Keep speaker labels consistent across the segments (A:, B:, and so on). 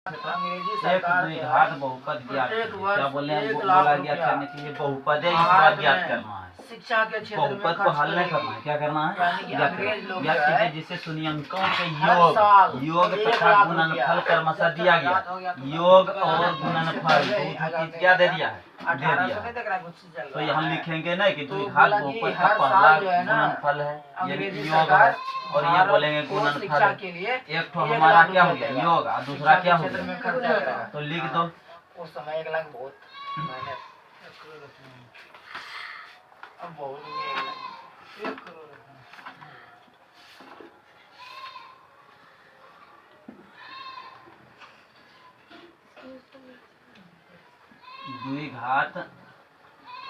A: अंग्रेजी
B: एक
A: सरकार
B: द्विघात बहुपद ज्ञात
A: प्रत्येक
B: कीजिए।
A: वर्ष
B: क्या बोले हैं?
A: 1 लाख
B: बोला
A: रुपया
B: ज्ञात करने के लिए बहुपद है, इस बार ज्ञात करना है।
A: शिक्षा के क्षेत्र में
B: बहुपद को
A: खर्च
B: हल नहीं
A: करेगी।
B: करना है, क्या करना है?
A: यानी कि
B: ज्ञात
A: अंग्रेज लोग
B: ज्ञात
A: जो है,
B: कीजिए जिससे शून्यंकों के
A: हर साल
B: योग
A: 1
B: तथा
A: लाख
B: गुणनफल
A: रुपया
B: क्रमशः दिया गया। योग और गुणनफल दो चीज क्या दे दिया है? दे
A: 1800
B: दिया
A: नहीं
B: है।
A: देख रहा है, कुछ चल
B: तो
A: रहा
B: यहाँ
A: है।
B: लिखेंगे ना कि
A: तो
B: द्विघात
A: बोला कि
B: बहुपद
A: हर
B: का
A: साल
B: पहला
A: जो है ना,
B: गुणनफल है, ये
A: अंग्रेजी
B: योग है।
A: सरकार
B: और ये
A: भारत
B: बोलेंगे
A: को
B: गुणनफल
A: शिक्षा
B: है।
A: के लिए
B: एक तो
A: 1
B: हमारा
A: लाख
B: क्या हो
A: रुपया
B: गया?
A: देगा।
B: योग, और दूसरा क्या हो
A: क्षेत्र में
B: गया?
A: खर्चा करेगा।
B: तो लिख दो।
A: उस समय 1 लाख बहुत मेहनत, अब बहुत नहीं है 1 करोड़।
B: द्विघात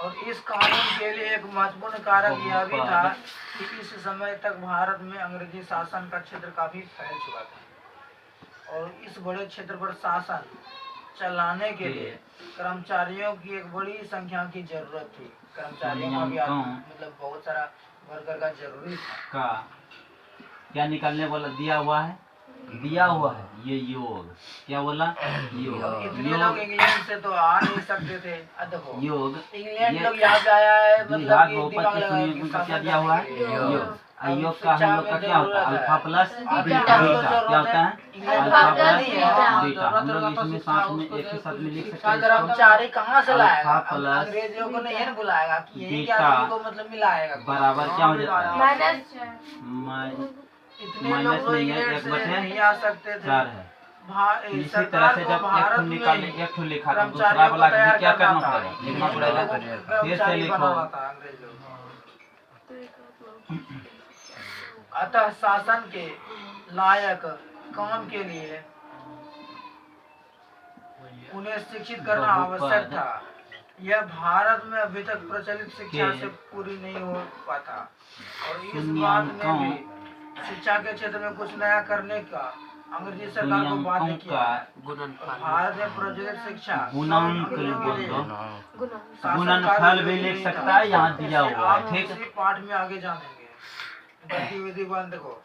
A: और इस कानून के लिए एक महत्वपूर्ण कारक यह भी था कि इस समय तक भारत में अंग्रेजी शासन का क्षेत्र काफी फैल चुका था और इस बड़े क्षेत्र पर शासन चलाने के लिए कर्मचारियों की एक बड़ी संख्या की जरूरत थी। कर्मचारियों का भी मतलब बहुत सारा वर्कर का जरूरी था।
B: का क्या निकालने वाला दिया हुआ है? दिया हुआ है ये योग। क्या बोला? योग।
A: इतने लोग इंग्लैंड से तो आ नहीं सकते थे। देखो
B: योग
A: इंग्लैंड लोग यहाँ पे आया है, मतलब कि
B: बहुपद
A: दिमाग
B: के
A: लगाया
B: सुनिए
A: कि
B: उनका क्या
A: शासन
B: दिया हुआ है?
A: करने के लिए।
B: योग। योग का हम लोग का क्या होता है? Alpha plus beta.
A: बीटा
B: क्या होता है?
A: इंग्लैंड
B: अल्फा
A: का
B: प्लस
A: नहीं है।
B: बीटा। हम लोग इसमें साथ में एक ही साथ में लिख सकते हैं इसको।
A: कर्मचारी कहाँ से लाएगा?
B: अल्फा प्लस
A: अंग्रेजों को नहीं है ना बुलाएगा कि यही क्या
B: बीटा
A: आदमी को मतलब मिलाएगा
B: बराबर क्या हो जाता है?
A: इतने लोग तो
B: नहीं है,
A: इंग्लैंड
B: एक
A: से
B: बटे
A: नहीं आ सकते थे।
B: 4 है। इसी तरह से जब एक ठो निकाले, एक ठो लिखा तो दूसरा वाला के क्या करना पड़ेगा? लिखना पड़ेगा। फिर से लिखो।
A: अतः शासन के लायक काम के लिए उन्हें शिक्षित करना आवश्यक था। यह भारत में अभी तक प्रचलित शिक्षा से पूरी नहीं हो पाता और इस बात ने भी शिक्षा के क्षेत्र में कुछ नया करने का अंग्रेजी सरकार को बाध्य किया। भारत में प्रचलित शिक्षा
B: गुणनफल भी लिख सकता है, यहाँ दिया हुआ है। ठीक,
A: पाठ में आगे जानेंगे। गतिविधि बंद को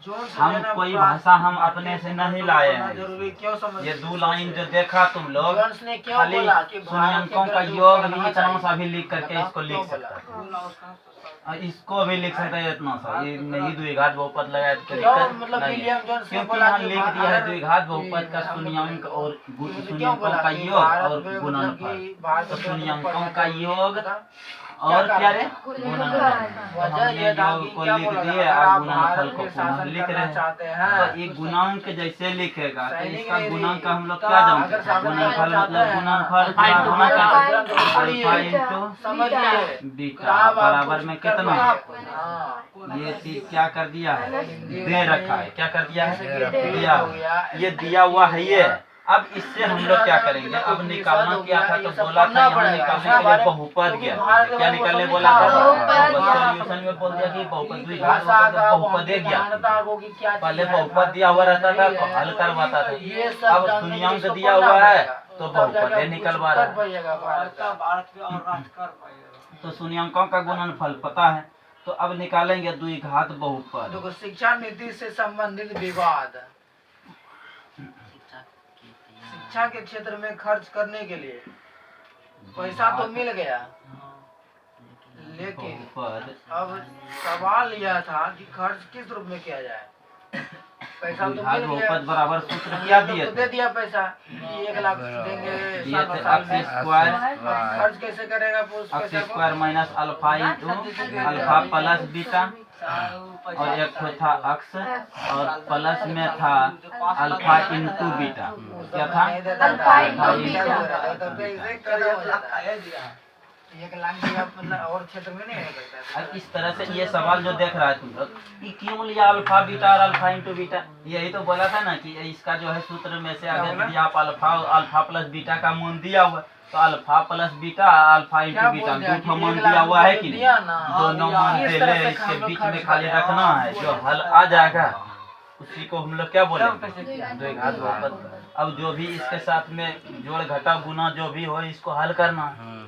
A: जो
B: हम कोई भाषा हम अपने से नहीं लाए हैं।
A: जरूरी क्यों समझ?
B: ये 2 लाइन जो देखा तुम लोग,
A: ने क्यों
B: खाली
A: बोला कि
B: शून्यंकों का योग भी इतना सा भी लिख करके इसको लिख सकता है। और इसको भी लिख सकता है इतना सा। ये नहीं द्विघात बहुपद लगाया तो
A: मतलब
B: क्योंकि यहाँ लिख दिया है द्विघात बहुपद का शून्यंक और शून्यंकों का योग और गुणनफल। तो शून्यंकों का योग और क्या रे? हमने योग को लिख दिए और गुणनफल को पुनः लिख रहे हैं। तो ये गुणांक जैसे लिखेगा तो इसका गुणांक हम लोग क्या जानते हैं? गुणनफल मतलब गुणनफल अल्फा इंटू बीटा बराबर में कितना? ये चीज क्या कर दिया है? दे रखा है। क्या कर दिया है? दिया। ये दिया हुआ है ये। अब इससे हम लोग क्या करेंगे? अब निकालना क्या था? तो बोला था यहाँ निकालने के लिए बहुपद गया। क्या निकालने बोला था? सोल्यूशन में बोल दिया कि बहुपद द्विघात बहुपद गया। पहले बहुपद दिया हुआ रहता था तो हल करवाता था। अब शून्यंक दिया हुआ है तो बहुपद निकलवा रहा है। तो शून्यंकों का गुणनफल पता है, तो अब निकालेंगे द्विघात बहुपद।
A: देखो शिक्षा नीति से संबंधित विवाद शिक्षा के क्षेत्र में खर्च करने के लिए पैसा तो मिल गया, लेकिन अब सवाल यह था कि खर्च किस रूप में किया जाए। पैसा तो मिल गया,
B: बराबर सूत्र क्या दिए?
A: तो दे दिया पैसा 1 लाख देंगे। खर्च कैसे करेगा?
B: X square minus alpha into alpha plus beta और एक तो था अक्स और प्लस में था अल्फा इंटू बीटा। क्या था?
A: Alpha into beta. 1 लाख मतलब और क्षेत्र में नहीं है।
B: अब इस तरह से ये सवाल जो देख रहा है तुम लोग, कि क्यों लिया अल्फा बीटा और अल्फा इंटू बीटा? यही तो बोला था ना कि इसका जो है सूत्र में से अगर यदि आप अल्फा प्लस बीटा का मान दिया हुआ तो alpha plus beta alpha into beta दो मान दिया हुआ है कि नहीं? दोनों मान दे ले, इसके बीच में खाली रखना है, जो हल आ जाएगा उसी को हम लोग क्या बोलेंगे, द्विघात बहुपद। अब जो भी इसके साथ में जोड़ घटा गुना जो भी हो इसको हल करना,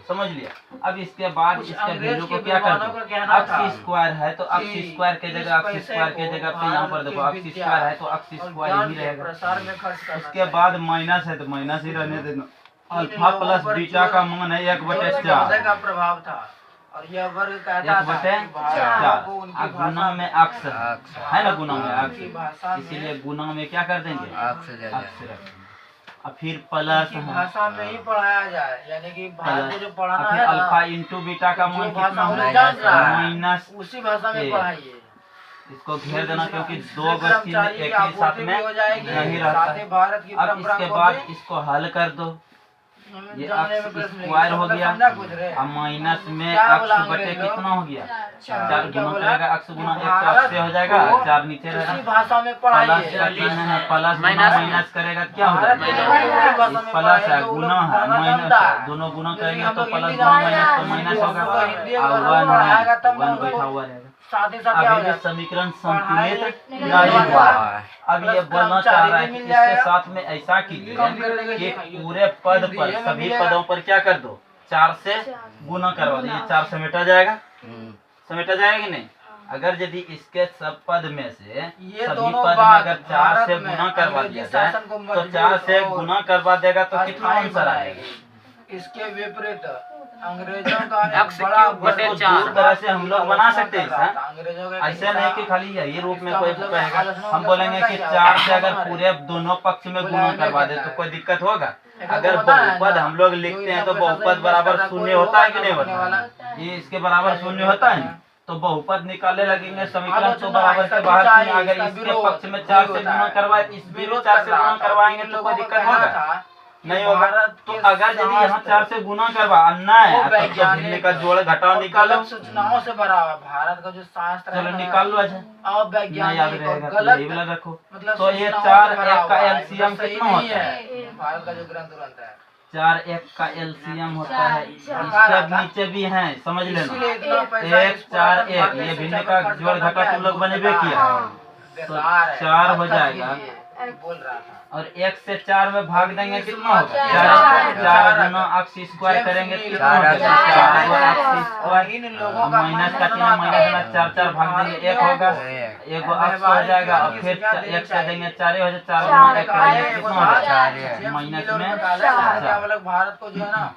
B: समझ लिया। अब इसके बाद
A: कुछ
B: इसके
A: अंग्रेज
B: वैल्यू को
A: के
B: क्या कर
A: विद्वानों
B: दो,
A: का कहना था
B: अक्स स्क्वायर है तो अक्स
A: कि
B: स्क्वायर के जगह अक्स
A: पैसे
B: स्क्वायर के
A: को
B: जगह पे यहाँ पर
A: भारत
B: देखो
A: की
B: अक्स
A: विद्या
B: स्क्वायर है तो अक्स
A: और
B: स्क्वायर
A: ज्ञान
B: ही
A: के
B: रहेगा।
A: प्रसार में खर्च करना
B: उसके
A: चाहिए।
B: बाद माइनस है तो माइनस ही रहने देना। अल्फा
A: लोगों
B: प्लस
A: पर
B: बीटा
A: जो-
B: का मान है 1/4
A: जो का प्रभाव था और यह वर्ग कहता था
B: 1/4
A: कि भारत को उनकी
B: अब गुना
A: भाषा
B: में अक्स है ना, गुना में
A: उनकी भाषा
B: अक्स,
A: में
B: इसीलिए गुना में क्या कर देंगे,
C: अक्स दे
B: अक्स रखेंगे। अब फिर प्लस
A: उनकी
B: है,
A: भाषा में ही पढ़ाया जाए, यानी कि भारत को जो पढ़ाना
B: अब फिर
A: है
B: अल्फा
A: ना,
B: इंटू बीटा का मान
A: जो
B: कितना
A: भाषा
B: है,
A: उन्हें जान रहा है
B: माइनस।
A: उसी भाषा में
B: ए।
A: पढ़ाइए।
B: इसको घेर देना क्योंकि
A: इससे
B: दो गो चीज
A: कर्मचारी की
B: एक ही साथ
A: आपूर्ति
B: में
A: भी हो जाएगी,
B: नहीं रहता
A: साथ ही
B: है।
A: भारत की
B: अब
A: परंपरा
B: इसके
A: को
B: बाद
A: भी
B: इसको हल कर दो, ये
A: जानने में
B: अक्स
A: प्रश्न
B: स्क्वायर हो
A: मतलब
B: गया,
A: समझा कुछ रे।
B: अब माइनस में
A: क्या बोला
B: अक्स बटे
A: अंग्रेज लोग?
B: कितना हो गया, 4
A: क्या
B: गुना
A: बोला?
B: करेगा अक्स गुना 1 तो
A: भारत
B: अक्स से हो जाएगा,
A: को
B: 4 नीचे
A: उसी
B: रहेगा,
A: भाषा में
B: प्लस
A: पढ़ाइए।
B: का चिन्ह है, प्लस गुना
C: माइनस
B: माइनस करेगा क्या हो
A: भारत
B: जाएगा,
A: में उसी भाषा में
B: प्लस है
A: पढ़ाइए तो
B: गुना है
A: पढ़ना
B: माइनस
A: जानता
B: है,
A: है।
B: दोनों गुना
A: जैसे
B: करेंगे
A: हम
B: तो
A: लोग
B: प्लस
A: हिंदी
B: गुना
A: जानते
B: माइनस तो
A: हैं,
B: माइनस
A: हम लोग
B: होगा,
A: हिंदी
B: और
A: अगर
B: 1
A: पढ़ाएगा
B: है,
A: तब
B: 1
A: हमको
B: बैठा हुआ रहेगा।
A: साथ ही साथ क्या हो
B: अभी भी
A: जाएगा,
B: समीकरण
A: पढ़ाई
B: संतुलित
A: नहीं
B: नहीं हुआ।
A: हुआ।
B: अब ये
A: प्लस
B: बोलना
A: कर्मचारी
B: चाह रहा है
A: भी
B: कि
A: मिल
B: इसके
A: जाएगा।
B: साथ में ऐसा कीजिए
A: कम कर देंगे
B: कि पूरे पद पर
A: हिंदी में
B: सभी
A: मिलेगा।
B: पदों पर क्या कर दो, 4 से गुना करवा दो, ये 4 समेटा जाएगा, समेटा जाएगा कि नहीं। अगर यदि इसके सब पद में से
A: ये
B: सभी
A: दोनों
B: पद में
A: बात
B: अगर 4
A: भारत
B: से
A: में
B: गुना करवा
A: अंग्रेजी
B: दिया जाए
A: शासन को
B: तो
A: मजबूत
B: 4 से
A: और
B: गुना करवा देगा तो कितना
A: अस्थायी
B: आंसर आएगा।
A: बनाएगी। इसके विपरीत अंग्रेजों का एक
C: अक्स
A: बड़ा
C: क्यूब बटे
B: इसको
C: चार।
B: दो तरह से हम लोग बना सकते हैं
A: कर रहा
B: सर।
A: था। अंग्रेजों का
B: ऐसा नहीं कि खाली यही रूप में
A: इसका
B: कोई
A: मतलब
B: कहेगा,
A: आलोचना
B: हम बोलेंगे कि
A: क्या
B: 4 से
A: होगा?
B: अगर पूरे दोनों पक्ष में गुना
A: बुलाया
B: करवा दे
A: जाता
B: तो
A: है।
B: कोई दिक्कत होगा।
A: एक
B: अगर
A: होता है
B: बहुपद
A: ना,
B: हम लोग
A: जो
B: लिखते
A: इतना
B: हैं तो
A: पैसा
B: बहुपद
A: से
B: बराबर
A: invest
B: शून्य
A: करता
B: होता है कि
A: कोई
B: नहीं
A: होगा
B: होता
A: वाला।
B: है, ये इसके बराबर शून्य होता है ना। तो बहुपद निकालने लगेंगे समीकरण तो
A: आलोचना
B: बराबर
A: इसका
B: के बाहर
A: विचार
B: में
A: है,
B: अगर
A: इसका
B: इसके
A: विरोध
B: पक्ष में 4 से
A: होता
B: गुना
A: है।
B: करवाए इस भी
A: विरोध
B: 4
A: कर
B: से
A: रहा
B: गुना
A: था।
B: करवाएंगे
A: इन
B: तो
A: लोगों
B: कोई
A: का
B: दिक्कत
A: कहना
B: होगा
A: था
B: नहीं
A: कि
B: होगा।
A: भारत
B: तो
A: के
B: अगर यदि यहाँ
A: शास्त्र
B: 4 से गुना करवाना है
A: वो
B: तब तो
A: वैज्ञानिक
B: भिन्न का जोड़ घटाव
A: और
B: निकालो,
A: गलत सूचनाओं से भरा हुआ भारत का जो शास्त्र है
B: चलो
A: ना,
B: निकाल लो। अच्छा नहीं याद
A: अवैज्ञानिक और
B: रहेगा तो
A: गलत
B: यही वाला रखो।
A: मतलब
B: तो ये
A: सूचनाओं
B: 4
A: से भरा
B: एक का
A: हुआ है,
B: एलसीएम
A: मतलब सही
B: कितना
A: नहीं
B: होता है,
A: भारत का जो ग्रंथ उरंत है
B: 4 1 का एलसीएम होता है,
A: चार।
B: इसके नीचे भी है समझ लेना,
A: इसीलिए इतना पैसा
B: 1
A: इस
B: 4
A: पुरातन
B: 1
A: भारतीय
B: ये भिन्न
A: शिक्षा
B: का
A: पर खर्च
B: जोड़
A: करना
B: घटा
A: क्या
B: तुम लोग
A: है?
B: बनेबे किया
A: बेकार है,
B: 4 हो
A: मत
B: जाएगा।
A: कीजिए, बोल रहा था।
B: और 1 से 4 में भाग देंगे कितना होगा,
A: चार।
B: 4 गुना अक्स स्क्वायर करेंगे तो कितना होगा, 4 गुना अक्स स्क्वायर
A: इन लोगों का
B: माइनस का चिन्ह माइनस 4 भाग देंगे 1 होगा, एगो अक्स हो जाएगा और फिर 1 से देंगे 4 हो जाए, 4 गुना 1 करेंगे कितना होगा, माइनस में 4।
A: भारत को जो है ना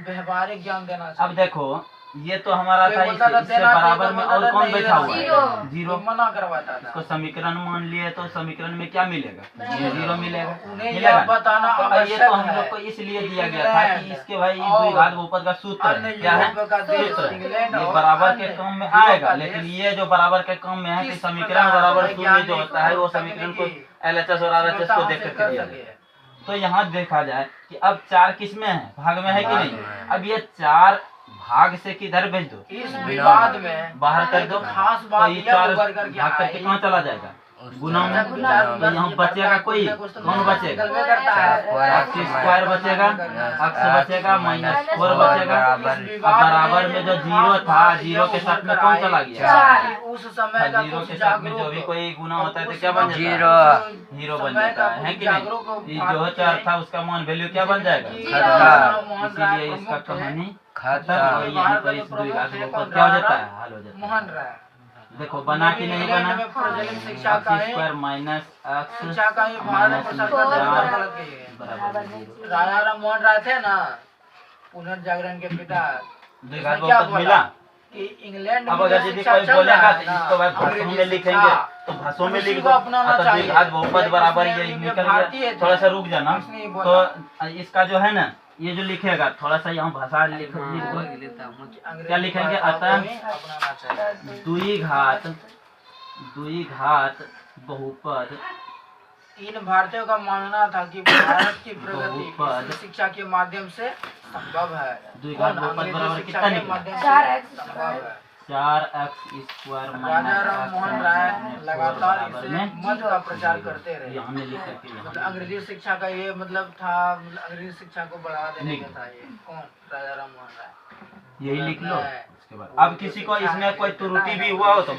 A: व्यवहारिक ज्ञान देना चाहिए।
B: अब देखो ये तो हमारा था,
A: कोई बोलता था
B: इससे
A: देना चाहिए,
B: बराबर में
A: कोई
B: और
A: बोलता
B: कौन
A: नहीं
B: बैठा हुआ
A: देना
B: है, जीरो।
A: कोई मना करवाता था।
B: इसको समीकरण मान लिए तो समीकरण में क्या मिलेगा, जीरो मिलेगा,
A: उन्हें
B: मिलेगा
A: यह
B: ना?
A: बताना
B: तो ये
A: आवश्यक
B: तो हम
A: है
B: लोग को इसलिए दिया गया था कि इसके भाई
A: और
B: द्विघात बहुपद का सूत्र
A: अन्य
B: है। क्या है
A: यूरोप का देश,
B: सूत्र,
A: इंग्लैंड
B: ये
A: और
B: बराबर
A: अन्य
B: के क्रम में
A: यूरोप
B: आएगा,
A: का
B: लेकिन
A: देश
B: ये जो बराबर के क्रम में है कि
A: किस
B: समीकरण
A: प्रकार
B: बराबर
A: से
B: शून्य जो होता है वो
A: वैज्ञानिक
B: समीकरण को
A: तकनीकी
B: LHS और RHS को
A: क्षमताओं
B: देख
A: से
B: करके
A: कर
B: दिया
A: सके।
B: गया। तो यहाँ देखा जाए कि अब 4 किस में है, भाग में है कि नहीं। अब ये 4 भाग से किधर भेज दो,
A: इस विवाद में
B: बाहर कर दो,
A: खास
B: तो
A: बात
B: ये
A: यह
B: 4
A: उभर करके
B: भाग करके
A: आई
B: कहाँ चला जाएगा, गुना में।
A: जब विचार
B: तो
A: विमर्श
B: यहाँ
A: ये
B: बचेगा
A: करता है,
B: कोई,
A: कुछ तो
B: कौन बचेगा,
A: निकलवे करता है।
B: अक्स स्क्वायर बचेगा, अक्स बचेगा, माइनस 4 बचेगा। अब बराबर में जो जीरो था, जीरो के साथ में कौन चला गया,
A: उस समय का
B: जीरो
A: कुछ
B: के साथ में जो भी
A: जागरूक
B: कोई गुना होता है तो
A: उस
B: क्या बन
A: वक्त
B: जाता है,
C: जीरो।
B: जीरो बन
A: समय
B: जाता
A: का
B: है कि
A: जागरूक
B: नहीं। ये जो 4 था उसका मान वैल्यू क्या बन जाएगा, इसीलिए इसका कहानी खत्म। और यहीं पर इस द्विघात बहुपद क्या हो जाता है, हल हो जाता है।
A: मोहन राय
B: देखो बना कि नहीं बना,
A: में प्रचलित शिक्षा का
B: अक्स
A: ही
B: स्क्वायर माइनस अक्स
A: शिक्षा का ही भारत में प्रसार करने गलत की है।
B: बराबर जीरो।
A: राजा राम मोहन राय थे ना पुनर्जागरण के पिता,
B: द्विघात
A: उसने क्या
B: बहुपद
A: बोला
B: मिला।
A: कि इंग्लैंड
B: अब
A: में
B: अगर
A: जो
B: यदि
A: शिक्षा
B: कोई
A: चल
B: बोलेगा
A: रहा
B: तो
A: है ना,
B: इसको भाई भाषण
A: अंग्रेजी
B: में लिखेंगे
A: शिक्षा,
B: तो भाषण में लिख
A: उसी
B: दो,
A: को अपनाना
B: तो
A: चाहिए।
B: द्विघात बहुपद बराबर ये
A: इसमें
B: निकल
A: भारतीय
B: गया।
A: थे।
B: थोड़ा सा रुक जाना,
A: इसने ये बोला।
B: तो इसका जो है ना ये जो लिखेगा थोड़ा सा यहाँ भाषा लिख दो,
A: अंग्रेजी
B: क्या लिखेंगे,
A: भाषा को
B: अतः
A: ही अपनाना चाहिए।
B: द्विघात बहुपद
A: इन भारतीयों का मानना था कि भारत की प्रगति
B: बहुपद
A: इसी शिक्षा के माध्यम से संभव है।
B: द्विघात
A: कौन?
B: बहुपद
A: अंग्रेजी
B: बराबर
A: शिक्षा
B: कितना
A: के
B: निकला?
A: माध्यम से
D: 4x
A: संभव है।
B: 4x स्क्वायर
A: राजा राम मोहन राय लगातार
B: बराबर
A: इसे
B: में
A: मत का प्रचार करते रहे।
B: यहाँ में लिख करके यहाँ
A: मतलब अंग्रेजी शिक्षा का ये मतलब था, मतलब अंग्रेजी शिक्षा को बढ़ावा देने का था ये। कौन? राजा राम मोहन राय।
B: यही लिख लो। उसके बाद अब किसी को इसमें कोई त्रुटि भी हुआ हो तो